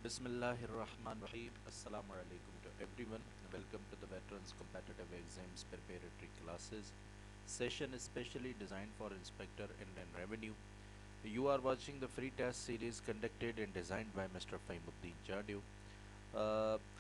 Bismillahirrahmanirrahim. Assalamu alaikum to everyone. Welcome to the Veterans Competitive Exams Preparatory Classes session especially designed for Inspector Inland Revenue. You are watching the free test series conducted and designed by Mr. Faimuddin Jadu.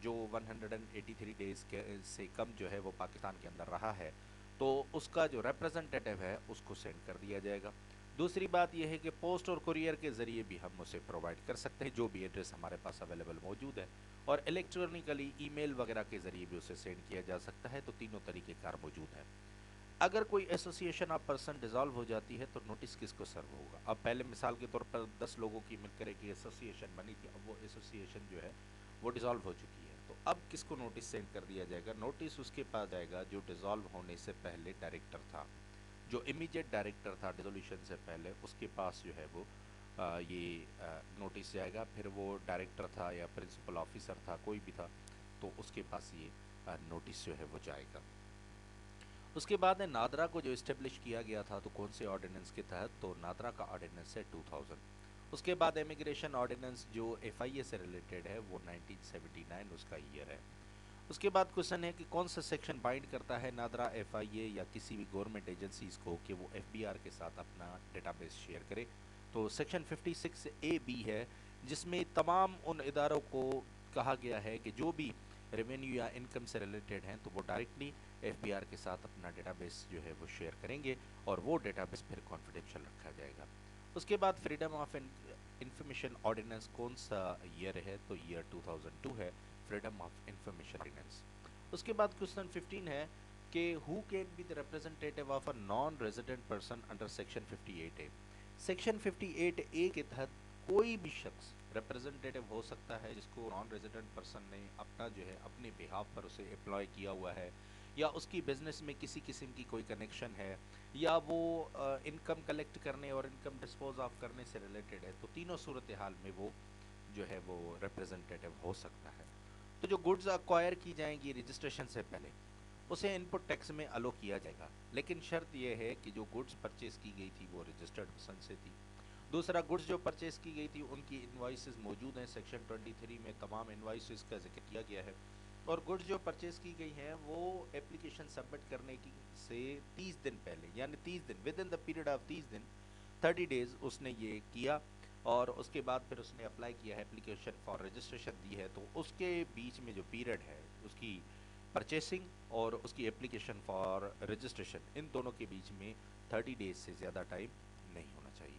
جو 183 days کے سے کم جو ہے وہ پاکستان کے اندر رہا ہے تو اس کا جو ریپرزنٹیٹیو ہے اس کو سینڈ کر دیا جائے گا۔ دوسری بات یہ ہے کہ پوسٹ اور کوریئر کے ذریعے بھی ہم اسے پرووائڈ کر سکتے ہیں، جو بھی ایڈریس ہمارے پاس اویلیبل موجود ہے، اور الیکٹرانیکلی ای میل وغیرہ کے ذریعے بھی اسے سینڈ کیا جا سکتا ہے، تو تینوں طریقے کار موجود ہیں۔ اگر کوئی ایسوسیشن آف پرسن ڈیزالو ہو جاتی ہے تو نوٹس کس کو سرو ہوگا؟ اب پہلے مثال کے طور پر 10 لوگوں کی مل کر ایک ایسوسیشن بنی تھی، اب وہ ایسوسیشن جو ہے وہ ڈیزالو ہو چکی ہے، تو اب کس کو نوٹس سینڈ کر دیا جائے گا؟ نوٹس اس کے پاس جائے گا جو ڈیزالو ہونے سے پہلے ڈائریکٹر تھا، جو امیجیٹ ڈائریکٹر تھا ڈیزولوشن سے پہلے، اس کے پاس جو ہے وہ یہ نوٹس جائے گا۔ پھر وہ ڈائریکٹر تھا یا پرنسپل آفیسر تھا، کوئی بھی تھا، تو اس کے پاس یہ نوٹس جو ہے وہ جائے گا۔ اس کے بعد نادرا کو جو اسٹیبلش کیا گیا تھا تو کون سے آرڈیننس کے تحت؟ تو نادرا کا آرڈیننس ہے 2000۔ اس کے بعد امیگریشن آرڈیننس جو ایف آئی اے سے ریلیٹڈ ہے وہ 1979 اس کا ایئر ہے۔ اس کے بعد کوشچن ہے کہ کون سا سیکشن بائنڈ کرتا ہے نادرا ایف آئی اے یا کسی بھی گورنمنٹ ایجنسیز کو کہ وہ ایف بی آر کے ساتھ اپنا ڈیٹا بیس شیئر کرے؟ تو سیکشن 56 اے بی ہے، جس میں تمام ان اداروں کو کہا گیا ہے کہ جو بھی ریونیو یا انکم سے ریلیٹڈ ہیں تو وہ ڈائریکٹلی ایف بی آر کے ساتھ اپنا ڈیٹا بیس جو ہے وہ شیئر کریں گے، اور وہ ڈیٹا بیس پھر کانفیڈینشیل رکھا جائے گا۔ اس کے بعد فریڈم آف انفارمیشن آرڈیننس کون سا ایئر ہے؟ تو ایئر 2002 ہے فریڈم آف انفارمیشن آرڈیننس۔ اس کے بعد کوسچن 15 ہے کہ who can be the representative of a non resident person under section 58 A? Section 58 A کے تحت کوئی بھی شخص ریپرزنٹیٹیو ہو سکتا ہے جس کو نان ریزیڈنٹ پرسن نے اپنا جو ہے اپنے بہاف پر اسے اپلائی کیا ہوا ہے، یا اس کی بزنس میں کسی قسم کی کوئی کنیکشن ہے، یا وہ انکم کلیکٹ کرنے اور انکم ڈسپوز آف کرنے سے ریلیٹڈ ہے، تو تینوں صورتحال میں وہ جو ہے وہ ریپرزنٹیٹیو ہو سکتا ہے۔ تو جو گڈز اکوائر کی جائیں گی رجسٹریشن سے پہلے اسے ان پٹ ٹیکس میں الو کیا جائے گا، لیکن شرط یہ ہے کہ جو گڈز پرچیز کی گئی تھی وہ رجسٹرڈ پرسن سے تھی۔ دوسرا، گڈز جو پرچیز کی گئی تھی ان کی انوائسز موجود ہیں، سیکشن 23 میں تمام انوائسز کا ذکر کیا گیا ہے، اور گڈز جو پرچیز کی گئی ہیں وہ اپلیکیشن سبمٹ کرنے کی سے 30 دن پہلے، یعنی 30 دن within the period of 30 دن 30 ڈیز اس نے یہ کیا، اور اس کے بعد پھر اس نے اپلائی کیا ہے، اپلیکیشن فار رجسٹریشن دی ہے، تو اس کے بیچ میں جو پیریڈ ہے اس کی پرچیسنگ اور اس کی اپلیکیشن فار رجسٹریشن، ان دونوں کے بیچ میں 30 ڈیز سے زیادہ ٹائم نہیں ہونا چاہیے۔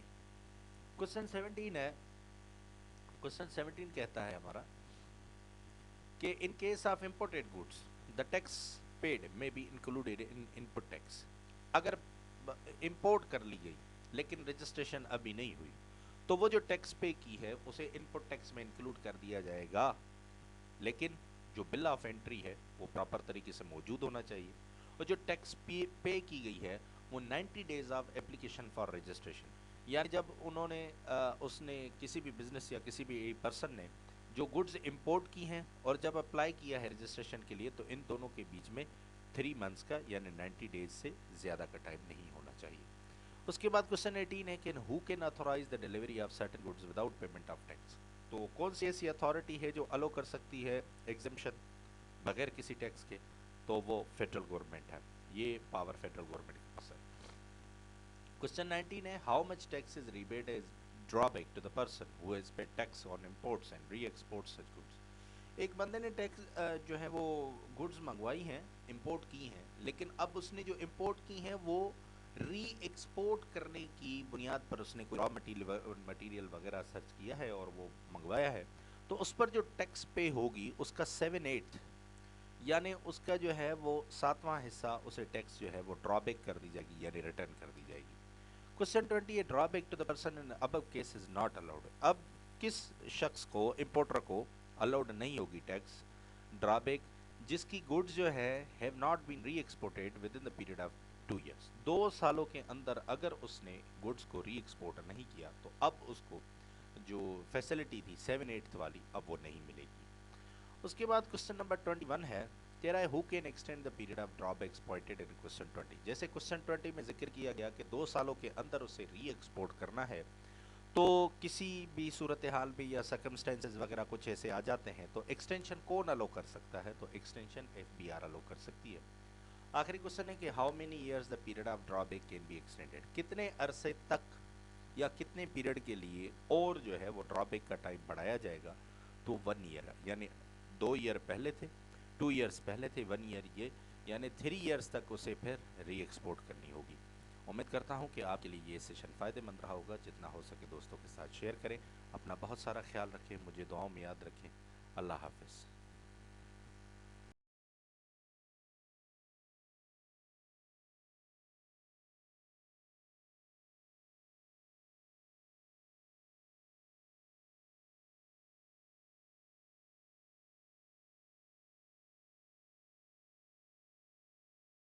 کوسچن 17 ہے، کوسچن 17 کہتا ہے ہمارا کہ in case of imported goods the tax paid may be included in input tax. اگر امپورٹ کر لی گئی لیکن رجسٹریشن ابھی نہیں ہوئی تو وہ جو ٹیکس پے کی ہے اسے انپٹ ٹیکس میں انکلوڈ کر دیا جائے گا، لیکن جو بل آف انٹری ہے وہ پراپر طریقے سے موجود ہونا چاہیے، اور جو ٹیکس پے کی گئی ہے وہ 90 days of application for registration, یعنی جب انہوں نے اس نے کسی بھی بزنس یا کسی بھی پرسن نے جو گڈز امپورٹ کی ہیں اور جب اپلائی کیا ہے رجسٹریشن کے لیے، تو ان دونوں کے بیچ میں 3 منتھس کا یعنی 90 ڈیز سے زیادہ کا ٹائم نہیں ہونا چاہیے۔ اس کے بعد کوسچن 18 ہے کہ who can authorize the delivery of certain goods without payment of tax? تو کون سی ایسی اتھارٹی ہے جو الو کر سکتی ہے ایگزمپشن بغیر کسی ٹیکس کے؟ تو وہ فیڈرل گورنمنٹ ہے، یہ پاور فیڈرل گورنمنٹ کے پاس ہے۔ کوسچن 19 ہے how much tax is rebate is draw back to the person who has paid tax on imports and re-exports such goods? ایک بندے نے ٹیکس جو ہے وہ گڈز منگوائی ہیں، امپورٹ کی ہیں، لیکن اب اس نے جو امپورٹ کی ہیں وہ ری ایکسپورٹ کرنے کی بنیاد پر اس نے کوئی را مٹیریل وغیرہ سرچ کیا ہے اور وہ منگوایا ہے، تو اس پر جو ٹیکس پے ہوگی اس کا 7/8 یعنی اس کا جو ہے وہ 7واں حصہ اسے ٹیکس جو ہے وہ ڈرا بیک کر دی جائے گی، یعنی ریٹرن کر دی جائے گی۔ کوسچن 20 ہے draw back to the person in above case is not allowed? اب کس شخص کو، امپورٹر کو الاؤڈ نہیں ہوگی ٹیکس ڈرا بیک؟ جس کی گڈز جو ہے have not been re exported within the period of 2 years, 2 سالوں کے اندر اگر اس نے گڈز کو ری ایکسپورٹ نہیں کیا تو اب اس کو جو فیسلٹی تھی 7/8 والی اب وہ نہیں ملے گی۔ اس کے بعد کوسچن نمبر 21 ہے کہہ رہا ہے who can extend the period of drawbacks pointed in question 20؟ جیسے کوسچن 20 میں ذکر کیا گیا کہ 2 سالوں کے اندر اسے ری ایکسپورٹ کرنا ہے، تو کسی بھی صورتحال میں یا سرکمسٹینسز وغیرہ کچھ ایسے آ جاتے ہیں تو ایکسٹینشن کون الو کر سکتا ہے؟ تو ایکسٹینشن ایف بی آر الو کر سکتی ہے۔ آخری کوسچن ہے کہ how many years the period of drawback can be extended? کتنے عرصے تک یا کتنے پیریڈ کے لیے اور جو ہے وہ ڈرا بیک کا ٹائم بڑھایا جائے گا؟ تو 1 ایئر، یعنی 2 ایئر پہلے تھے، 2 ایئرس پہلے تھے، 1 ایئر یہ، یعنی 3 ایئرس تک اسے پھر ری ایکسپورٹ کرنی ہوگی۔ امید کرتا ہوں کہ آپ کے لیے یہ سیشن فائدہ مند رہا ہوگا، جتنا ہو سکے دوستوں کے ساتھ شیئر کریں، اپنا بہت سارا خیال رکھیں، مجھے دعاؤں میں یاد رکھیں۔ اللہ حافظ۔